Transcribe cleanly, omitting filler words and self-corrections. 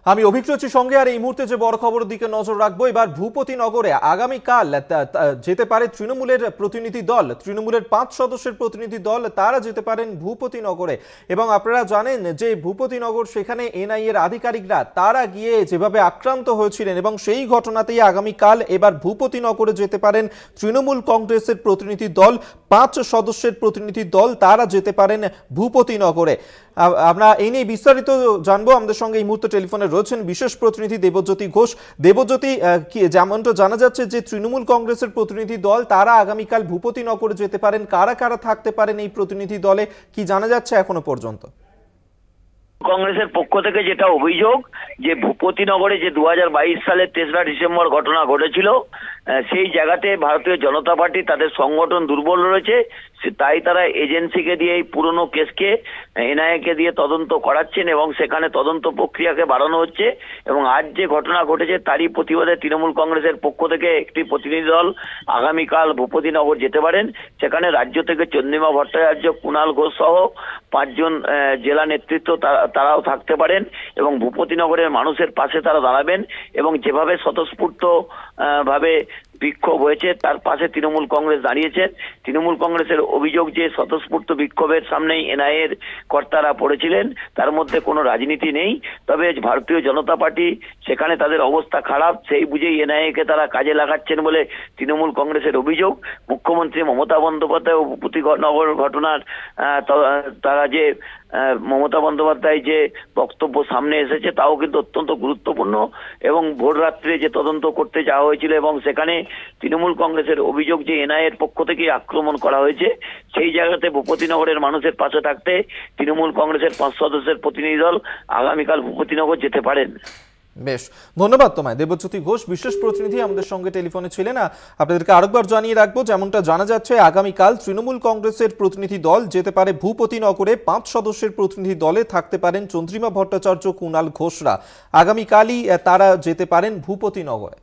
আমি অভিজ্ঞতার সঙ্গে আর এই মুহূর্তে যে বড় খবরের দিকে নজর রাখবো। এবার ভূপতিনগরে আগামীকাল যেতে পারে তৃণমূলের প্রতিনিধি দল, তৃণমূলের 5 সদস্যের প্রতিনিধি দল, তারা যেতে পারেন ভূপতিনগরে। এবং আপনারা জানেন যে ভূপতিনগর, সেখানে এনআইএ এর আধিকারিকরা তারা গিয়ে যেভাবে আক্রান্ত হয়েছিলেন, এবং সেই ঘটনাতেই আগামীকাল এবার ভূপতিনগরে যেতে পারেন তৃণমূল কংগ্রেসের প্রতিনিধি দল, 5 সদস্যের প্রতিনিধি দল, তারা যেতে পারেন ভূপতিনগরে। আমরা এই নিয়ে বিস্তারিত জানবো। আমাদের সঙ্গে এই মুহূর্তে টেলিফোনে রয়েছেন বিশেষ প্রতিনিধি দেবজ্যোতি ঘোষ। দেবজ্যোতি, যেমনটা জানা যাচ্ছে যে তৃণমূল কংগ্রেসের প্রতিনিধি দল তারা আগামীকাল ভূপতিনগরে যেতে পারেন, কারা কারা থাকতে পারেন এই প্রতিনিধি দলে, কি জানা যাচ্ছে এখনো পর্যন্ত? কংগ্রেসের পক্ষ থেকে যেটা অভিযোগ, যে ভূপতিনগরে যে 2022 সালের 3রা ডিসেম্বর ঘটনা ঘটেছিল, সেই জায়গাতে ভারতীয় জনতা পার্টি তাদের সংগঠন দুর্বল রয়েছে, তাই তারা এজেন্সিকে দিয়ে এই পুরনো কেসকে এনআইএ কে দিয়ে তদন্ত করাচ্ছেন এবং সেখানে তদন্ত প্রক্রিয়াকে বাড়ানো হচ্ছে। এবং আজ যে ঘটনা ঘটেছে তারই প্রতিবাদে তৃণমূল কংগ্রেসের পক্ষ থেকে একটি প্রতিনিধি দল আগামীকাল ভূপতিনগর যেতে পারেন। সেখানে রাজ্য থেকে চন্দ্রিমা ভট্টাচার্য, কুণাল ঘোষ সহ 5 জন জেলা নেতৃত্ব তারাও থাকতে পারেন এবং ভূপতিনগরের মানুষের পাশে তারা দাঁড়াবেন। এবং যেভাবে স্বতঃস্ফূর্ত ভাবে বিক্ষোভ হয়েছে তার পাশে তৃণমূল কংগ্রেস দাঁড়িয়েছে। তৃণমূল কংগ্রেসের অভিযোগ যে স্বতঃস্ফূর্ত বিক্ষোভের সামনেই এনআইএ এর কর্তারা পড়েছিলেন, তার মধ্যে কোনো রাজনীতি নেই। তবে ভারতীয় জনতা পার্টি সেখানে তাদের অবস্থা খারাপ, সেই বুঝেই এনআইএ কে তারা কাজে লাগাচ্ছেন বলে তৃণমূল কংগ্রেসের অভিযোগ। মুখ্যমন্ত্রী মমতা বন্দ্যোপাধ্যায় ভূপতিনগর ঘটনার তারা যে মমতা বন্দ্যোপাধ্যায় যে বক্তব্য সামনে এসেছে তাও কিন্তু অত্যন্ত গুরুত্বপূর্ণ। এবং ভোর রাত্রে যে তদন্ত করতে যাওয়া হয়েছিল এবং সেখানে তৃণমূল কংগ্রেসের অভিযোগ যে এনআইএ এর পক্ষ থেকে আক্রমণ করা হয়েছে, সেই জায়গাতে ভূপতিনগরের মানুষের পাশে থাকতে তৃণমূল কংগ্রেসের 5 সদস্যের প্রতিনিধি দল আগামীকাল ভূপতিনগর যেতে পারেন। বেশ, ধন্যবাদ তোমায় দেবজ্যোতি ঘোষ, বিশেষ প্রতিনিধি আমাদের সঙ্গে টেলিফোনে ছিলেন। আপনাদেরকে আরেকবার জানিয়ে রাখবো, যেমনটা জানা যাচ্ছে আগামীকাল তৃণমূল কংগ্রেসের প্রতিনিধি দল যেতে পারে ভূপতিনগরে। 5 সদস্যের প্রতিনিধি দলে থাকতে পারেন চন্দ্রিমা ভট্টাচার্য, কুণাল ঘোষরা। আগামীকালই তারা যেতে পারেন ভূপতিনগরে।